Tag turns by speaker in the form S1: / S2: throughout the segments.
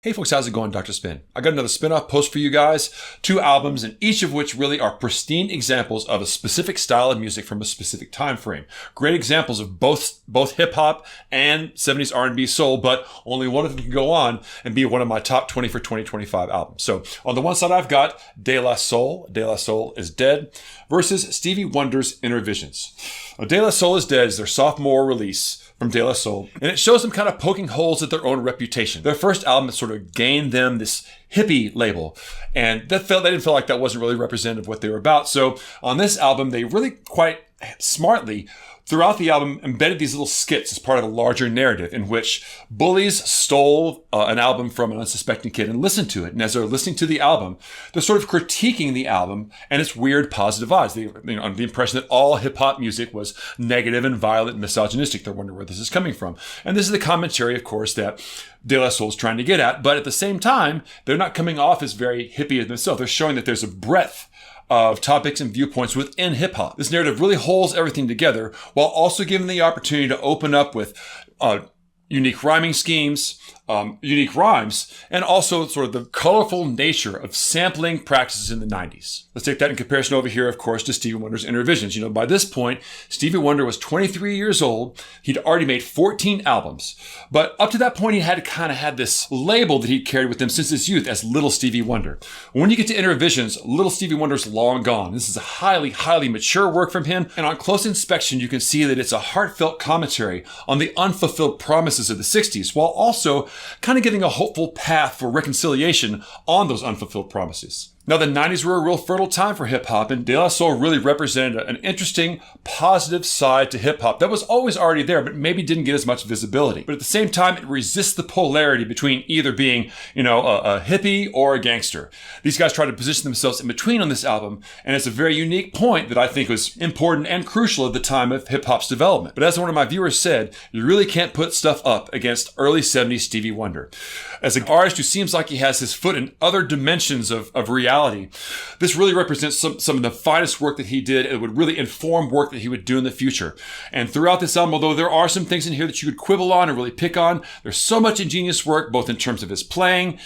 S1: Hey folks, how's it going? Dr. Spin. I got another spin-off post for you guys, 2 albums, and each of which really are pristine examples of a specific style of music from a specific time frame. Great examples of both hip-hop and 70s R&B soul, but only one of them can go on and be one of my top 20 for 2025 albums. So on the one side, I've got De La Soul is Dead, versus Stevie Wonder's Innervisions. De La Soul is Dead is their sophomore release from De La Soul, and it shows them kind of poking holes at their own reputation. Their first album sort of gained them this hippie label, and they didn't feel like that wasn't really representative of what they were about. So on this album, they really quite smartly throughout the album embedded these little skits as part of a larger narrative in which bullies stole an album from an unsuspecting kid and listened to it. And as they're listening to the album, they're sort of critiquing the album and its weird positive vibes. The impression that all hip hop music was negative and violent and misogynistic. They're wondering where this is coming from. And this is the commentary, of course, that De La Soul is trying to get at. But at the same time, they're not coming off as very hippie themselves. They're showing that there's a breadth of topics and viewpoints within hip-hop. This narrative really holds everything together while also giving the opportunity to open up with unique rhyming schemes, unique rhymes, and also sort of the colorful nature of sampling practices in the 90s. Let's take that in comparison over here, of course, to Stevie Wonder's Innervisions. By this point, Stevie Wonder was 23 years old. He'd already made 14 albums. But up to that point, he had kind of had this label that he'd carried with him since his youth as Little Stevie Wonder. When you get to Innervisions, Little Stevie Wonder's long gone. This is a highly, highly mature work from him. And on close inspection, you can see that it's a heartfelt commentary on the unfulfilled promises of the 60s, while also kind of giving a hopeful path for reconciliation on those unfulfilled promises. Now, the 90s were a real fertile time for hip-hop, and De La Soul really represented an interesting, positive side to hip-hop that was always already there, but maybe didn't get as much visibility. But at the same time, it resists the polarity between either being, a hippie or a gangster. These guys try to position themselves in between on this album, and it's a very unique point that I think was important and crucial at the time of hip-hop's development. But as one of my viewers said, you really can't put stuff up against early 70s Stevie Wonder. As an artist who seems like he has his foot in other dimensions of reality, this really represents some of the finest work that he did. It would really inform work that he would do in the future. And throughout this album, although there are some things in here that you could quibble on and really pick on, there's so much ingenious work, both in terms of his playing,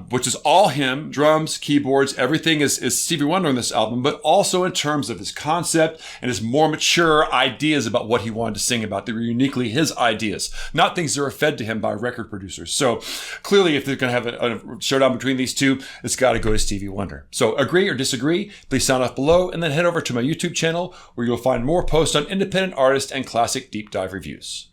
S1: which is all him, drums, keyboards, everything is Stevie Wonder on this album, but also in terms of his concept and his more mature ideas about what he wanted to sing about. They were uniquely his ideas, not things that were fed to him by record producers. So clearly, if they're going to have a showdown between these two, it's got to go to Stevie Wonder. So agree or disagree, please sound off below and then head over to my YouTube channel where you'll find more posts on independent artists and classic deep dive reviews.